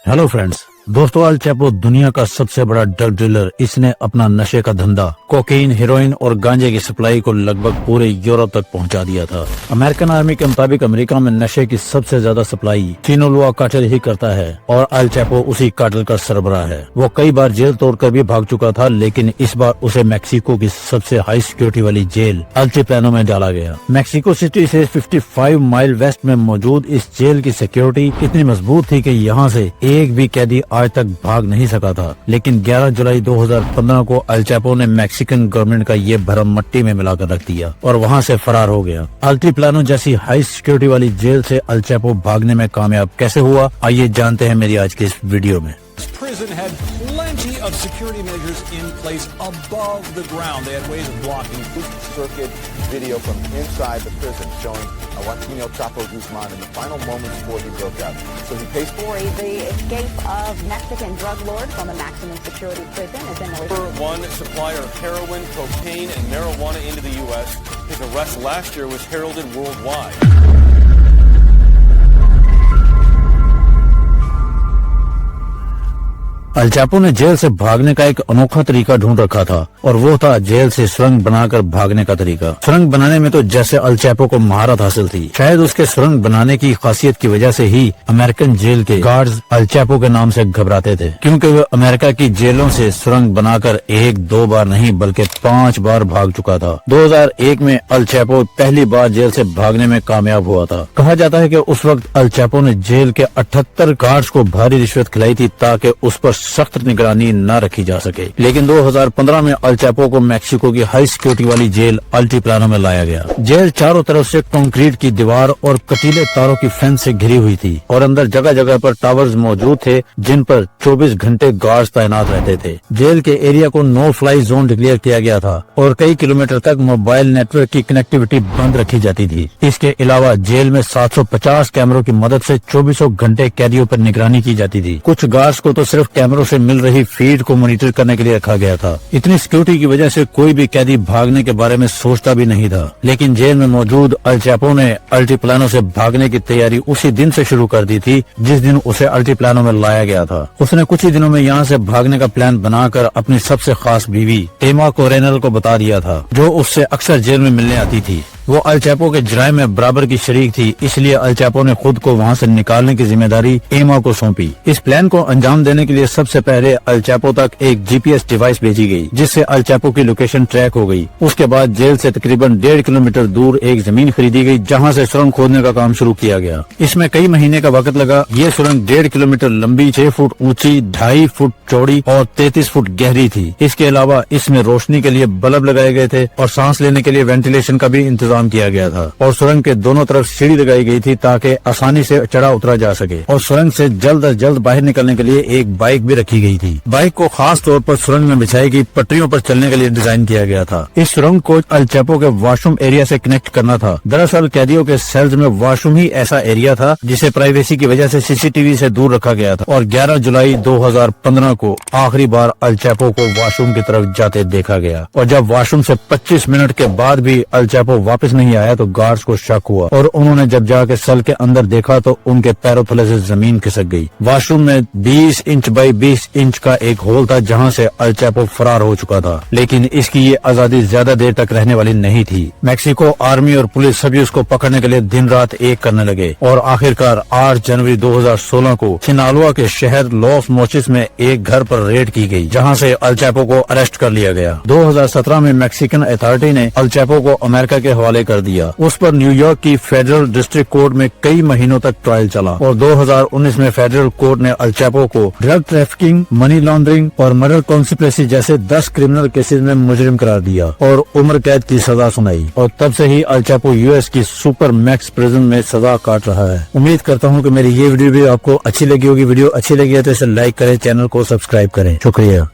Hello friends, दोस्तों अल Chapo दुनिया का सबसे बड़ा ड्रग डीलर। इसने अपना नशे का धंधा, कोकीन, हेरोइन और गांजे की सप्लाई को लगभग पूरे यूरोप तक पहुंचा दिया था। अमेरिकन आर्मी के मुताबिक अमेरिका में नशे की सबसे ज्यादा सप्लाई सिनोलोआ कार्टेल ही करता है और अल चैपो उसी कार्टेल का सरबराह है। वो कई बार जेल तोड़कर भी भाग चुका था, लेकिन इस बार उसे मैक्सिको की सबसे हाई सिक्योरिटी वाली जेल अल्टिप्लानो में डाला गया। मैक्सिको सिटी से 55 माइल वेस्ट में मौजूद इस जेल की सिक्योरिटी इतनी मजबूत थी कि यहाँ से एक भी कैदी आज तक भाग नहीं सका था। लेकिन 11 जुलाई 2015 को अल चैपो ने मैक्सिकन गवर्नमेंट का ये भरम मट्टी में मिलाकर रख दिया और वहाँ से फरार हो गया। अल्टिप्लानो जैसी हाई सिक्योरिटी वाली जेल से अल चैपो भागने में कामयाब कैसे हुआ, आइए जानते हैं मेरी आज की इस वीडियो में। Prison had plenty of security measures in place above the ground. They had ways of blocking. Circuit video from inside the prison showing Joaquin El Chapo Guzman in the final moments before he broke out. So he pays story. The escape of Mexican drug lord from a maximum security prison is in Number one supplier of heroin, cocaine, and marijuana into the U.S. His arrest last year was heralded worldwide. El Chapo ने जेल से भागने का एक अनोखा तरीका ढूंढ रखा था और वो था जेल से सुरंग बनाकर भागने का तरीका। सुरंग बनाने में तो जैसे अल चैपो को महारत हासिल थी। शायद उसके सुरंग बनाने की खासियत की वजह से ही अमेरिकन जेल के गार्ड्स अल चैपो के नाम से घबराते थे, क्योंकि वो अमेरिका की जेलों से सुरंग बनाकर 1-2 बार नहीं बल्कि 5 बार भाग चुका था। 2001 में अल चैपो पहली बार जेल से भागने में कामयाब हुआ था। कहा जाता है कि उस वक्त अल चैपो ने जेल के 78 गार्ड्स को भारी रिश्वत खिलाई थी ताकि उस पर सख्त निगरानी न रखी जा सके। लेकिन 2015 में अल चैपो को मैक्सिको की हाई सिक्योरिटी वाली जेल अल्टिप्लानो में लाया गया। जेल चारों तरफ से कंक्रीट की दीवार और कटीले तारों की फेंस से घिरी हुई थी और अंदर जगह जगह पर टावर्स मौजूद थे जिन पर 24 घंटे गार्ड्स तैनात रहते थे। जेल के एरिया को नो फ्लाई जोन डिक्लेयर किया गया था और कई किलोमीटर तक मोबाइल नेटवर्क की कनेक्टिविटी बंद रखी जाती थी। इसके अलावा जेल में 750 कैमरों की मदद से 24 घंटे कैदियों पर निगरानी की जाती थी। कुछ गार्ड्स को तो सिर्फ कैमरों से मिल रही फीड को मॉनिटर करने के लिए रखा गया था। इतनी सिक्योरिटी की वजह से कोई भी कैदी भागने के बारे में सोचता भी नहीं था। लेकिन जेल में मौजूद अल चैपो ने अल्टिप्लानो से भागने की तैयारी उसी दिन से शुरू कर दी थी जिस दिन उसे अल्टिप्लानो में लाया गया था। उसने कुछ ही दिनों में यहाँ से भागने का प्लान बनाकर अपनी सबसे खास बीवी एमा कोरेनल को बता दिया था, जो उससे अक्सर जेल में मिलने आती थी। वो अल चैपो के जुर्म में बराबर की शरीक थी, इसलिए अल चैपो ने खुद को वहाँ से निकालने की जिम्मेदारी एमा को सौंपी। इस प्लान को अंजाम देने के लिए सबसे पहले अल चैपो तक एक GPS डिवाइस भेजी गई, जिससे अल चैपो की लोकेशन ट्रैक हो गई। उसके बाद जेल से तकरीबन 1.5 किलोमीटर दूर एक जमीन खरीदी गई जहाँ से सुरंग खोदने का काम शुरू किया गया। इसमें कई महीने का वक्त लगा। ये सुरंग 1.5 किलोमीटर लंबी, 6 फुट ऊंची, 2.5 फुट चौड़ी और 33 फुट गहरी थी। इसके अलावा इसमें रोशनी के लिए बल्ब लगाए गए थे और सांस लेने के लिए वेंटिलेशन का भी इंतजाम किया गया था और सुरंग के दोनों तरफ सीढ़ी लगाई गई थी ताकि आसानी से चढ़ा उतरा जा सके और सुरंग से जल्द अज जल्द बाहर निकलने के लिए एक बाइक भी रखी गई थी। बाइक को खास तौर पर सुरंग में बिछाई गई पटरियों पर चलने के लिए डिजाइन किया गया था। इस सुरंग को अल चैपो के वॉशरूम एरिया से कनेक्ट करना था। दरअसल कैदियों के सेल्स में वॉशरूम ही ऐसा एरिया था जिसे प्राइवेसी की वजह से CCTV से दूर रखा गया था और 11 जुलाई 2015 को आखिरी बार अल चैपो को वॉशरूम की तरफ जाते देखा गया और जब वॉशरूम से 25 मिनट के बाद भी अल चैपो वापस नहीं आया तो गार्ड्स को शक हुआ और उन्होंने जब जाके सेल के अंदर देखा तो उनके पैरों तले से जमीन खिसक गई। वॉशरूम में 20 इंच बाई 20 इंच का एक होल था जहां से अल चैपो फरार हो चुका था, लेकिन इसकी ये आजादी ज्यादा देर तक रहने वाली नहीं थी। मैक्सिको आर्मी और पुलिस सभी उसको पकड़ने के लिए दिन रात एक करने लगे और आखिरकार 8 जनवरी 2016 को सिनालोआ के शहर लॉस मोचिस में एक घर पर रेड की गई जहां से अल चैपो को अरेस्ट कर लिया गया। 2017 में मैक्सिकन अथॉरिटी ने अल चैपो को अमेरिका के हवाले कर दिया। उस पर न्यूयॉर्क की फेडरल डिस्ट्रिक्ट कोर्ट में कई महीनों तक ट्रायल चला और 2019 में फेडरल कोर्ट ने अल चैपो को ड्रग ट्रैफिकिंग, मनी लॉन्ड्रिंग और मर्डर कॉन्स्पिरेसी जैसे 10 क्रिमिनल केसेस में मुजरिम करार दिया और उम्र कैद की सजा सुनाई और तब से ही अल चैपो US की सुपर मैक्स प्रिजन में सजा काट रहा है। उम्मीद करता हूँ कि मेरी ये वीडियो भी आपको अच्छी लगी होगी। वीडियो अच्छी लगी है तो इसे लाइक करें, चैनल को सब्सक्राइब करें। शुक्रिया।